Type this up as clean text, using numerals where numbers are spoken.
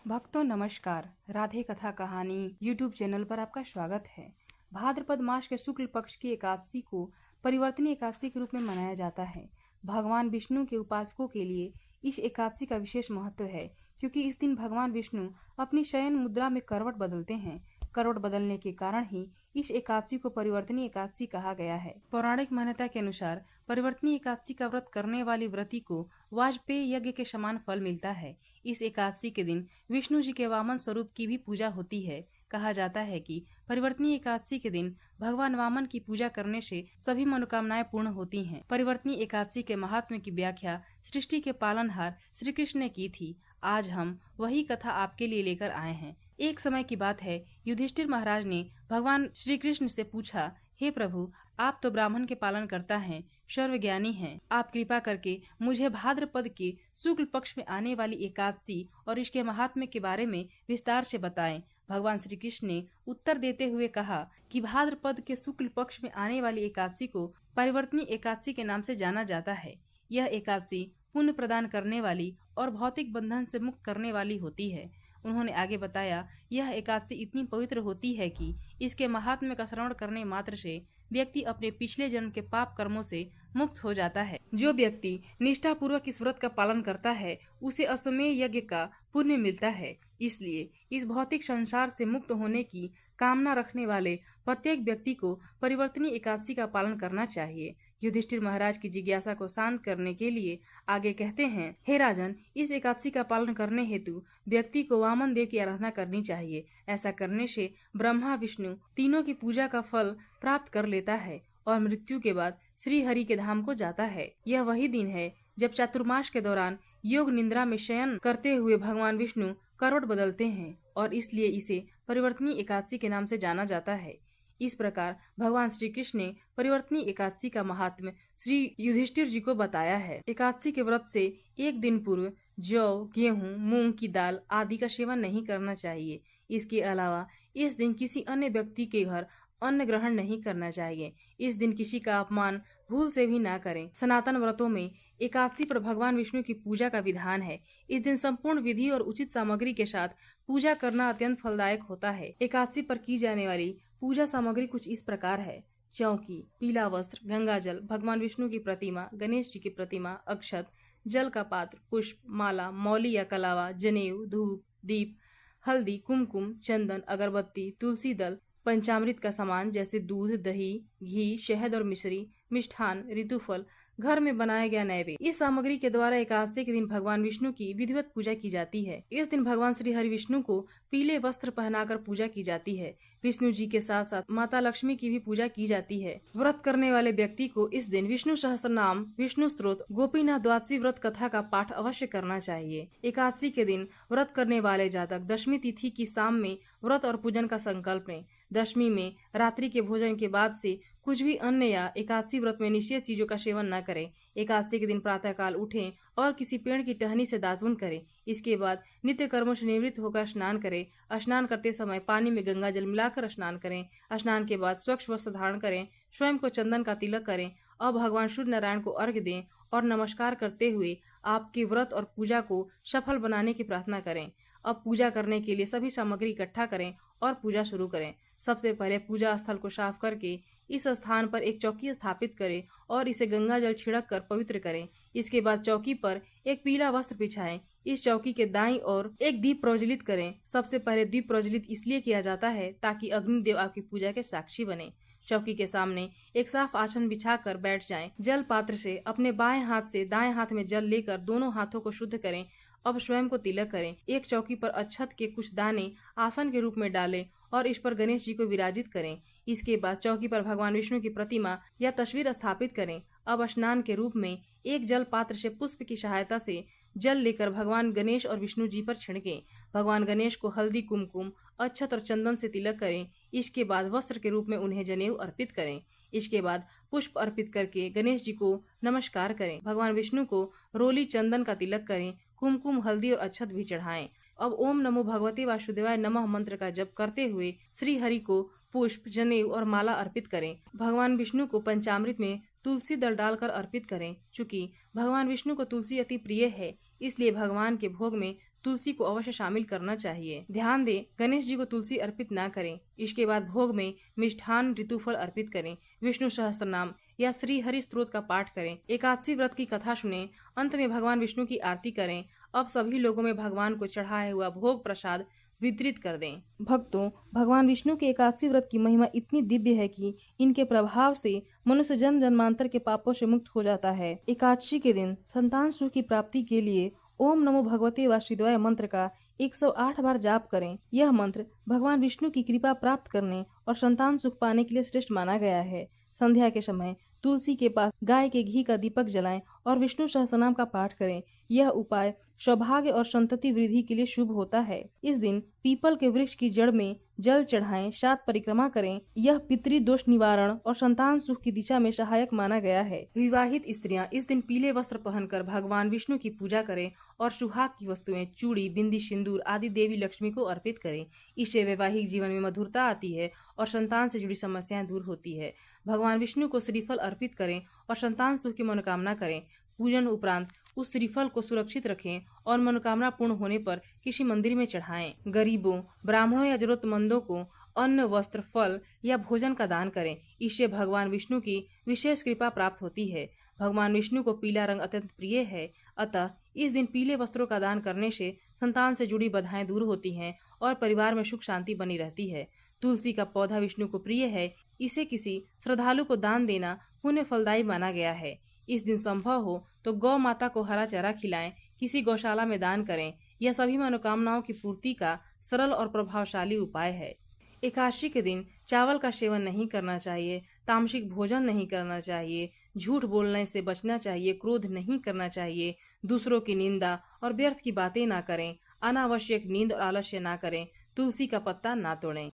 भक्तों नमस्कार। राधे कथा कहानी यूट्यूब चैनल पर आपका स्वागत है। भाद्रपद मास के शुक्ल पक्ष की एकादशी को परिवर्तनीय एकादशी के रूप में मनाया जाता है। भगवान विष्णु के उपासकों के लिए इस एकादशी का विशेष महत्व है, क्योंकि इस दिन भगवान विष्णु अपनी शयन मुद्रा में करवट बदलते हैं। करवट बदलने के कारण ही इस एकादशी को परिवर्तनीय एकादशी कहा गया है। पौराणिक मान्यता के अनुसार परिवर्तनीय एकादशी का व्रत करने वाली व्रती को वाजपेय यज्ञ के समान फल मिलता है। इस एकादशी के दिन विष्णु जी के वामन स्वरूप की भी पूजा होती है। कहा जाता है कि परिवर्तनीय एकादशी के दिन भगवान वामन की पूजा करने से सभी मनोकामनाएं पूर्ण होती हैं। परिवर्तनीय एकादशी के महात्म्य की व्याख्या सृष्टि के पालनहार श्री कृष्ण ने की थी। आज हम वही कथा आपके लिए लेकर आए हैं। एक समय की बात है, युधिष्ठिर महाराज ने भगवान श्री कृष्ण से पूछा, हे प्रभु, आप तो ब्राह्मण के पालन करता हैं, सर्वज्ञानी हैं। आप कृपा करके मुझे भाद्रपद के शुक्ल पक्ष में आने वाली एकादशी और इसके महात्म्य के बारे में विस्तार से बताएं। भगवान श्री कृष्ण ने उत्तर देते हुए कहा कि भाद्रपद के शुक्ल पक्ष में आने वाली एकादशी को परिवर्तनीय एकादशी के नाम से जाना जाता है। यह एकादशी पुण्य प्रदान करने वाली और भौतिक बंधन से मुक्त करने वाली होती है। उन्होंने आगे बताया, यह एकादशी इतनी पवित्र होती है कि इसके महात्म्य का श्रवण करने मात्र से व्यक्ति अपने पिछले जन्म के पाप कर्मों से मुक्त हो जाता है। जो व्यक्ति निष्ठा पूर्वक इस व्रत का पालन करता है, उसे असमेय यज्ञ का पुण्य मिलता है। इसलिए इस भौतिक संसार से मुक्त होने की कामना रखने वाले प्रत्येक व्यक्ति को परिवर्तनीय एकादशी का पालन करना चाहिए। युधिष्ठिर महाराज की जिज्ञासा को शांत करने के लिए आगे कहते हैं, हे राजन, इस एकादशी का पालन करने हेतु व्यक्ति को वामन देव की आराधना करनी चाहिए। ऐसा करने से ब्रह्मा विष्णु तीनों की पूजा का फल प्राप्त कर लेता है और मृत्यु के बाद श्री हरि के धाम को जाता है। यह वही दिन है जब चातुर्मास के दौरान योग निद्रा में शयन करते हुए भगवान विष्णु करवट बदलते हैं और इसलिए इसे परिवर्तनीय एकादशी के नाम से जाना जाता है। इस प्रकार भगवान श्री कृष्ण ने परिवर्तनीय एकादशी का महात्म्य श्री युधिष्ठिर जी को बताया है। एकादशी के व्रत से एक दिन पूर्व जौ, गेहूं, मूंग की दाल आदि का सेवन नहीं करना चाहिए। इसके अलावा इस दिन किसी अन्य व्यक्ति के घर अन्न ग्रहण नहीं करना चाहिए। इस दिन किसी का अपमान भूल से भी ना करें। सनातन व्रतों में एकादशी पर भगवान विष्णु की पूजा का विधान है। इस दिन संपूर्ण विधि और उचित सामग्री के साथ पूजा करना अत्यंत फलदायक होता है। एकादशी पर की जाने वाली पूजा सामग्री कुछ इस प्रकार है: चौकी, पीला वस्त्र, गंगा जल, भगवान विष्णु की प्रतिमा, गणेश जी की प्रतिमा, अक्षत, जल का पात्र, पुष्प, माला, मौली या कलावा, जनेऊ, धूप, दीप, हल्दी, कुमकुम, चंदन, अगरबत्ती, तुलसी दल, पंचामृत का सामान जैसे दूध, दही, घी, शहद और मिश्री, मिष्ठान, ऋतुफल, घर में बनाया गया नैवेद्य। इस सामग्री के द्वारा एकादशी के दिन भगवान विष्णु की विधिवत पूजा की जाती है। इस दिन भगवान श्री हरि विष्णु को पीले वस्त्र पहनाकर पूजा की जाती है। विष्णु जी के साथ साथ माता लक्ष्मी की भी पूजा की जाती है। व्रत करने वाले व्यक्ति को इस दिन विष्णु सहस्त्रनाम, विष्णु स्तोत्र, गोपीनाथ द्वादशी व्रत कथा का पाठ अवश्य करना चाहिए। एकादशी के दिन व्रत करने वाले जातक दशमी तिथि की शाम में व्रत और पूजन का संकल्प लें। दशमी में रात्रि के भोजन के बाद से कुछ भी अन्न या एकादशी व्रत में निषेध चीजों का सेवन न करें। एकादशी के दिन प्रातः काल उठें और किसी पेड़ की टहनी से दातुन करें। इसके बाद नित्य कर्मों से निवृत्त होकर स्नान करें। स्नान करते समय पानी में गंगा जल मिलाकर स्नान करें। स्नान के बाद स्वच्छ वस्त्र धारण करें। स्वयं को चंदन का तिलक करें और भगवान सूर्य नारायण को अर्घ्य दें और नमस्कार करते हुए आपके व्रत और पूजा को सफल बनाने की प्रार्थना करें। अब पूजा करने के लिए सभी सामग्री इकट्ठा करें और पूजा शुरू करें। सबसे पहले पूजा स्थल को साफ करके इस स्थान पर एक चौकी स्थापित करें और इसे गंगा जल छिड़क कर पवित्र करें। इसके बाद चौकी पर एक पीला वस्त्र बिछाएं। इस चौकी के दाईं ओर एक दीप प्रज्वलित करें। सबसे पहले दीप प्रज्वलित इसलिए किया जाता है ताकि अग्निदेव आपकी पूजा के साक्षी बने। चौकी के सामने एक साफ आसन बिछाकर बैठ जाएं। जल पात्र से अपने बाएं हाथ से दाएं हाथ में जल लेकर दोनों हाथों को शुद्ध करें। अब स्वयं को तिलक करें। एक चौकी पर अक्षत के कुछ दाने आसन के रूप में डालें और इस पर गणेश जी को विराजित करें। इसके बाद चौकी पर भगवान विष्णु की प्रतिमा या तस्वीर स्थापित करें। अब स्नान के रूप में एक जल पात्र से पुष्प की सहायता से जल लेकर भगवान गणेश और विष्णु जी पर छिड़कें। भगवान गणेश को हल्दी, कुमकुम, अक्षत और चंदन से तिलक करें। इसके बाद वस्त्र के रूप में उन्हें जनेऊ अर्पित करें। इसके बाद पुष्प अर्पित करके गणेश जी को नमस्कार करें। भगवान विष्णु को रोली चंदन का तिलक करें। कुमकुम, हल्दी और अक्षत भी चढ़ाएं। अब ओम नमो भगवते वासुदेवाय नमः मंत्र का जप करते हुए श्री हरि को पुष्प, जनेऊ और माला अर्पित करें। भगवान विष्णु को पंचामृत में तुलसी दल डालकर अर्पित करें। चूंकि भगवान विष्णु को तुलसी अति प्रिय है, इसलिए भगवान के भोग में तुलसी को अवश्य शामिल करना चाहिए। ध्यान दें, गणेश जी को तुलसी अर्पित ना करें। इसके बाद भोग में मिष्ठान ऋतुफल अर्पित करें। विष्णु सहस्त्र नाम या श्री हरि स्तोत्र का पाठ करें। एकादशी व्रत की कथा सुने। अंत में भगवान विष्णु की आरती करें। अब सभी लोगों में भगवान को चढ़ाया हुआ भोग प्रसाद वितरित कर दें। भक्तों, भगवान विष्णु के एकादशी व्रत की महिमा इतनी दिव्य है कि इनके प्रभाव से मनुष्य जन्म जन्मांतर के पापों से मुक्त हो जाता है। एकादशी के दिन संतान सुख की प्राप्ति के लिए ओम नमो भगवते वासुदेवाय मंत्र का 108 बार जाप करें। यह मंत्र भगवान विष्णु की कृपा प्राप्त करने और संतान सुख पाने के लिए श्रेष्ठ माना गया है। संध्या के समय तुलसी के पास गाय के घी का दीपक जलाएं और विष्णु सहस्त्रनाम का पाठ करें। यह उपाय सौभाग्य और संतति वृद्धि के लिए शुभ होता है। इस दिन पीपल के वृक्ष की जड़ में जल चढ़ाएं, 7 परिक्रमा करें। यह पितृ दोष निवारण और संतान सुख की दिशा में सहायक माना गया है। विवाहित स्त्रियां इस दिन पीले वस्त्र पहनकर भगवान विष्णु की पूजा करें और सुहाग की वस्तुएं चूड़ी, बिंदी, सिंदूर आदि देवी लक्ष्मी को अर्पित करें। इससे वैवाहिक जीवन में मधुरता आती है और संतान से जुड़ी समस्याएं दूर होती है। भगवान विष्णु को श्रीफल अर्पित करें और संतान सुख की मनोकामना करें। पूजन उपरांत उस श्रीफल को सुरक्षित रखें और मनोकामना पूर्ण होने पर किसी मंदिर में चढ़ाएं। गरीबों, ब्राह्मणों या जरूरतमंदों को अन्न, वस्त्र, फल या भोजन का दान करें। इससे भगवान विष्णु की विशेष कृपा प्राप्त होती है। भगवान विष्णु को पीला रंग अत्यंत प्रिय है, अतः इस दिन पीले वस्त्रों का दान करने से संतान से जुड़ी बाधाएं दूर होती हैं और परिवार में सुख शांति बनी रहती है। तुलसी का पौधा विष्णु को प्रिय है। इसे किसी श्रद्धालु को दान देना पुण्य फलदायी माना गया है। इस दिन संभव हो तो गौ माता को हरा चारा खिलाएं, किसी गौशाला में दान करें। यह सभी मनोकामनाओं की पूर्ति का सरल और प्रभावशाली उपाय है। एकादशी के दिन चावल का सेवन नहीं करना चाहिए, तामसिक भोजन नहीं करना चाहिए, झूठ बोलने से बचना चाहिए, क्रोध नहीं करना चाहिए, दूसरों की निंदा और व्यर्थ की बातें ना करें, अनावश्यक नींद और आलस्य ना करें, तुलसी का पत्ता ना तोड़ें।